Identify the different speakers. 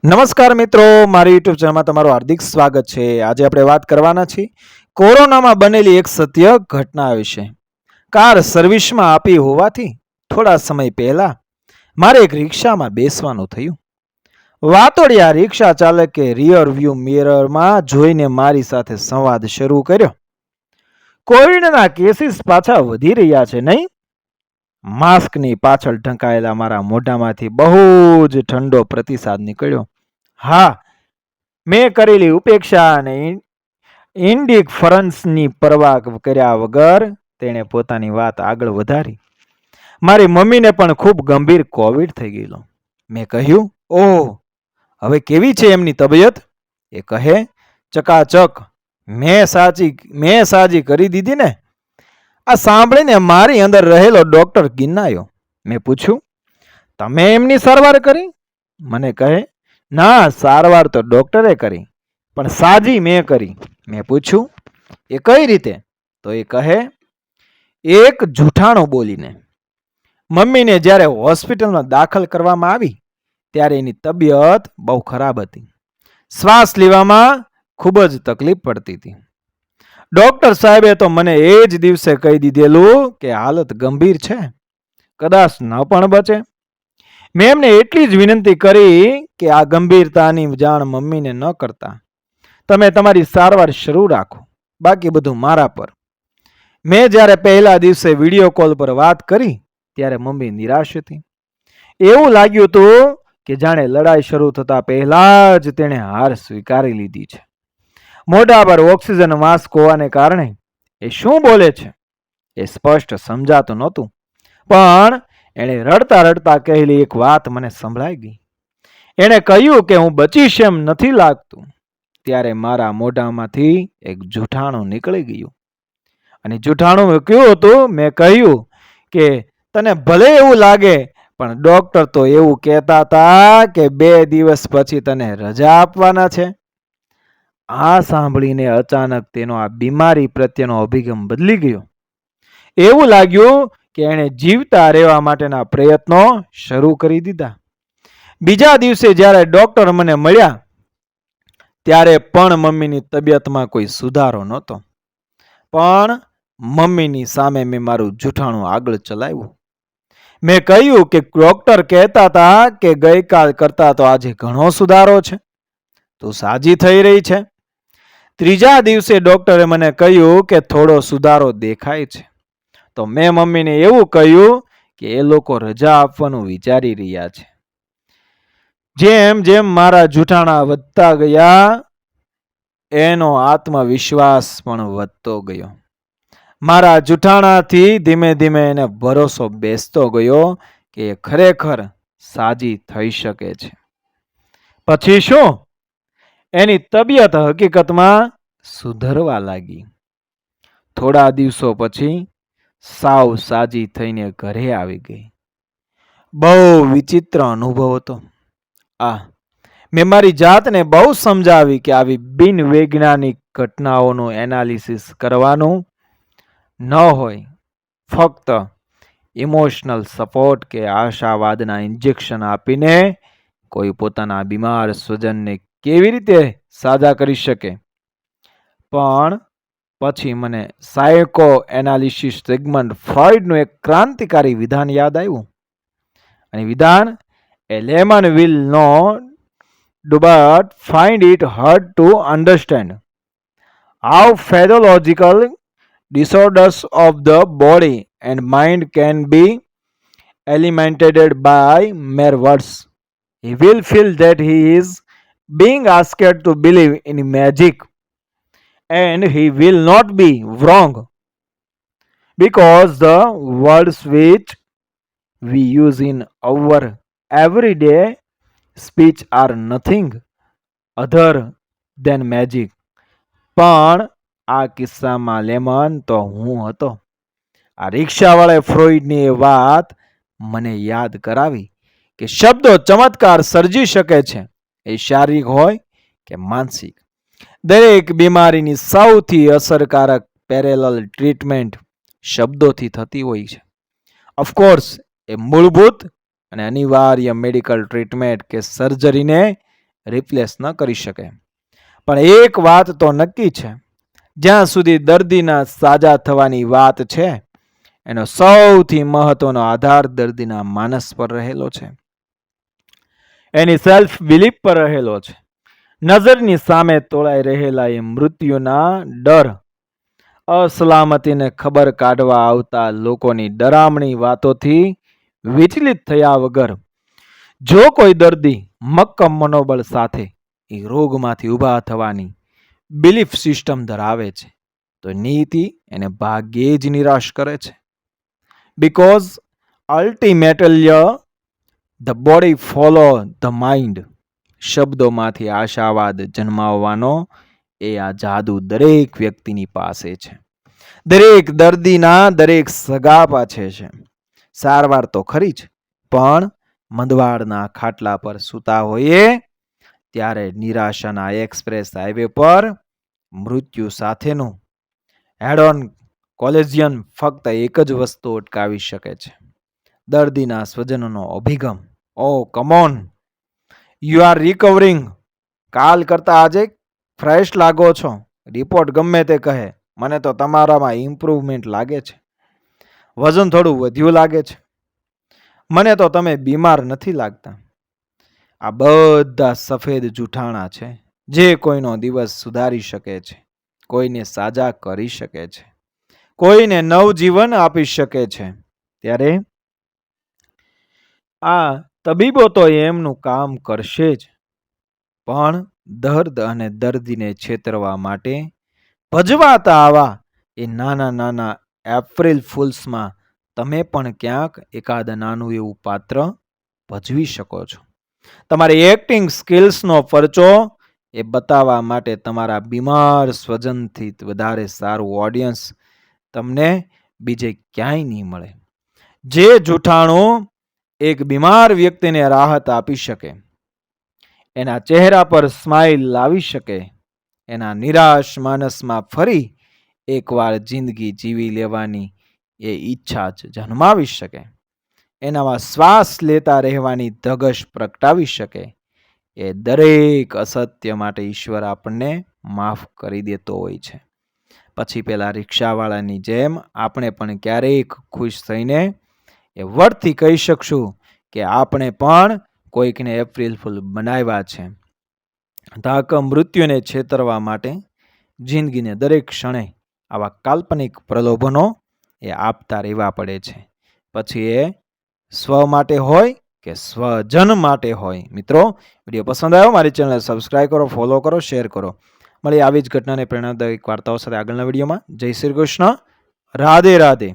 Speaker 1: નમસ્કાર મિત્રો, મારી યુટ્યુબ ચેનલમાં તમારું હાર્દિક સ્વાગત છે. આજે આપણે વાત કરવાના છીએ કોરોનામાં બનેલી એક સત્ય ઘટના વિશે. કાર સર્વિસમાં આપી હોવાથી થોડા સમય પહેલા મારે એક રિક્ષામાં બેસવાનું થયું. વાતોડિયા રિક્ષા ચાલકે રિયર વ્યૂ મિરરમાં જોઈને મારી સાથે સંવાદ શરૂ કર્યો. કોવિડના કેસીસ પાછા વધી રહ્યા છે નહીં? માસ્કની પાછળ ઢંકાયેલા મારા મોઢામાંથી બહુ જ ઠંડો પ્રતિસાદ નીકળ્યો. હા, મેં કરેલી ઉપેક્ષા અને ઇન્ડિફરન્સની પરવા કર્યા વગર તેણે પોતાની વાત આગળ વધારી. મારી મમ્મીને પણ ખૂબ ગંભીર કોવિડ થઈ ગયેલો. મેં કહ્યું, ઓહ, હવે કેવી છે એમની તબિયત? એ કહે, ચકાચક, મેં સાજી કરી દીધી ને. આ સાંભળીને મારી અંદર રહેલો ડોક્ટર ગિન્નાયો. મેં પૂછ્યું, તમે એમની સારવાર કરી? મને કહે, ના, સારવાર તો ડોક્ટરે કરી, પણ સાજી મેં કરી. મેં પૂછ્યું, એ કઈ રીતે? તો એ કહે, એક જૂઠાણું બોલીને. મમ્મીને જ્યારે હોસ્પિટલમાં દાખલ કરવામાં આવી ત્યારે એની તબિયત બહુ ખરાબ હતી. શ્વાસ લેવામાં ખૂબ જ તકલીફ પડતી હતી. ડોક્ટર સાહેબે તો મને એ જ દિવસે કહી દીધેલું કે હાલત ગંભીર છે, કદાચ ન પણ બચે. મેં એમને એટલી જ વિનંતી કરી કે આ ગંભીરતાની જાણ મમ્મીને ન કરતા તમે તમારી સારવાર શરૂ રાખો, બાકી બધું મારા પર. મેં જ્યારે પહેલા દિવસે વિડીયો કોલ પર વાત કરી ત્યારે મમ્મી નિરાશ હતી. એવું લાગ્યું હતું કે જાણે લડાઈ શરૂ થતા પહેલા જ તેણે હાર સ્વીકારી લીધી છે. મોઢા પર ઓક્સિજન માસ્ક હોવાને કારણે એ શું બોલે છે એ સ્પષ્ટ સમજાતું નહોતું, પણ એણે રડતા રડતા કહેલી એક વાત મને સંભળાઈ ગઈ. એણે કહ્યું કે હું બચીશ એમ નથી લાગતું. ત્યારે મારા મોઢામાંથી એક જૂઠાણું નીકળી ગયું. અને જૂઠાણું કયું હતું? મેં કહ્યું કે તને ભલે એવું લાગે, પણ ડોક્ટર તો એવું કહેતા હતા કે 2 દિવસ પછી તને રજા આપવાના છે. આ સાંભળીને અચાનક તેનો આ બીમારી પ્રત્યેનો અભિગમ બદલી ગયો. એવું લાગ્યું કે એણે જીવતા રહેવા માટેના પ્રયત્નો શરૂ કરી દીધા. બીજા દિવસે જ્યારે ડોક્ટર મને મળ્યા ત્યારે પણ મમ્મીની તબિયતમાં કોઈ સુધારો નહોતો. પણ મમ્મીની સામે મેં મારું જૂઠાણું આગળ ચલાવ્યું. મેં કહ્યું કે ડોક્ટર કહેતા હતા કે ગઈકાલ કરતા તો આજે ઘણો સુધારો છે, તું સાજી થઈ રહી છે. ત્રીજા દિવસે ડોક્ટરે મને કહ્યું કે થોડો સુધારો દેખાય છે. તો મેં મમ્મીને એવું કહ્યું કે એ લોકો રજા આપવાનું વિચારી રહ્યા છે. જેમ જેમ મારા જૂઠાણા વધતા ગયા એનો આત્મવિશ્વાસ પણ વધતો ગયો. મારા જૂઠાણાથી ધીમે ધીમે એને ભરોસો બેસતો ગયો કે એ ખરેખર સાજી થઈ શકે છે. પછી શું? એની તબિયત હકીકતમાં સુધરવા લાગી. થોડા દિવસો પછી સાવ સાજી થઈને ઘરે આવી ગઈ. બહુ વિચિત્ર અનુભવ હતો. મેં મારી જાતને બહુ સમજાવી કે આવી બિનવૈજ્ઞાનિક ઘટનાઓનું એનાલિસિસ કરવાનું ન હોય, ફક્ત ઇમોશનલ સપોર્ટ કે આશાવાદના ઇન્જેક્શન આપીને કોઈ પોતાના બીમાર સ્વજનને કેવી રીતે સાજા કરી શકે. પણ પછી મને સાયકો એનાલિસિસ સેગમેન્ટ ફ્રોઇડનું એક ક્રાંતિકારી વિધાન યાદ આવ્યું. અને વિધાન, a layman will not but find it hard to understand how pathological disorders of the body and mind can be eliminated by mere words. He will feel that he is being asked to believe in magic, and he will not be wrong because the words which we use in our everyday speech are nothing other than magic. પણ આ કિસ્સામાં lemon તો હું હતો. આ રિક્ષાવાળાએ ફ્રોઈડની એ વાત મને યાદ કરાવી કે શબ્દો ચમત્કાર સર્જી શકે છે, એ શારીરિક હોય કે માનસિક. દરેક બીમારીની સૌથી અસરકારક પેરેલલ ટ્રીટમેન્ટ શબ્દોથી થતી હોય છે. ઓફકોર્સ એ મૂળભૂત અને અનિવાર્ય મેડિકલ ટ્રીટમેન્ટ કે સર્જરીને રિપ્લેસ ન કરી શકે. પણ એક વાત તો નક્કી છે, જ્યાં સુધી દર્દીના સાજા થવાની વાત છે, એનો સૌથી મહત્વનો આધાર દર્દીના માનસ પર રહેલો છે, એની સેલ્ફ બિલીફ પર રહેલો છે. નજરની સામે તોળાઈ રહેલા એ મૃત્યુના ડર, અસલામતીને ખબર કાઢવા આવતા લોકોની ડરામણી વાતોથી વિચલિત થયા વગર જો કોઈ દર્દી મક્કમ મનોબળ સાથે એ રોગમાંથી ઊભા થવાની બિલીફ સિસ્ટમ ધરાવે છે, તો નીતિ એને ભાગ્યે જ નિરાશ કરે છે. Because ultimately the body follow the mind શબ્દોમાંથી આશાવાદ જન્માવવાનો એ આ જાદુ દરેક વ્યક્તિની પાસે છે, દરેક દર્દીના દરેક સગા પાછે છે. સારવાર તો ખરી જ, પણ મંદવાડના ખાટલા પર સૂતા હોઈએ ત્યારે નિરાશાના એક્સપ્રેસ હાઈવે પર મૃત્યુ સાથેનું હેડ ઓન કોલેઝિયન ફક્ત એક જ વસ્તુ અટકાવી શકે છે, દર્દીના સ્વજનોનો અભિગમ. ઓ કમોન, યુ આર રિકવરિંગ, કાલ કરતા આજે ફ્રેશ લાગો છો. રિપોર્ટ ગમે તે કહે, મને તો તમારામાં ઇમ્પ્રુવમેન્ટ લાગે છે, વજન થોડું વધ્યું લાગે છે, મને તો તમે બીમાર નથી લાગતા. આ બધા સફેદ જૂઠાણા છે, જે કોઈનો દિવસ સુધારી શકે છે, કોઈને સાજા કરી શકે છે, કોઈને નવજીવન આપી શકે છે. ત્યારે આ તબીબો તો એમનું કામ કરશે જ, પણ દર્દ અને દર્દીને છેતરવા માટે ભજવાતા આવા એ નાના નાના એપ્રિલ ફૂલ્સમાં તમે પણ ક્યાંક એકાદ નાનું એવું પાત્ર ભજવી શકો છો. તમારી એક્ટિંગ સ્કિલ્સનો પરચો એ બતાવવા માટે તમારા બીમાર સ્વજનથી વધારે સારું ઓડિયન્સ તમને બીજે ક્યાંય નહીં મળે. જે જૂઠાણું એક બીમાર વ્યક્તિને રાહત આપી શકે, એના ચહેરા પર સ્માઇલ લાવી શકે, એના નિરાશ માનસમાં ફરી એકવાર જિંદગી જીવી લેવાની એ ઈચ્છા જ જન્માવી શકે, એનામાં શ્વાસ લેતા રહેવાની ધગશ પ્રગટાવી શકે, એ દરેક અસત્ય માટે ઈશ્વર આપણને માફ કરી દેતો હોય છે. પછી પેલા રિક્ષાવાળાની જેમ આપણે પણ ક્યારેક ખુશ થઈને એ વર્ડથી કહી શકશું કે આપણે પણ કોઈકને એપ્રિલ ફૂલ બનાવ્યા છે. તાક મૃત્યુને છેતરવા માટે જિંદગીને દરેક ક્ષણે આવા કાલ્પનિક પ્રલોભનો એ આપતા રહેવા પડે છે, પછી એ સ્વ માટે હોય કે સ્વજન માટે હોય. મિત્રો, વિડીયો પસંદ આવ્યો, મારી ચેનલને સબસ્ક્રાઈબ કરો, ફોલો કરો, શેર કરો. મળી આવી જ ઘટનાને પ્રેરણાદાયક વાર્તાઓ સાથે આગળના વિડીયોમાં. જય શ્રી કૃષ્ણ, રાધે રાધે.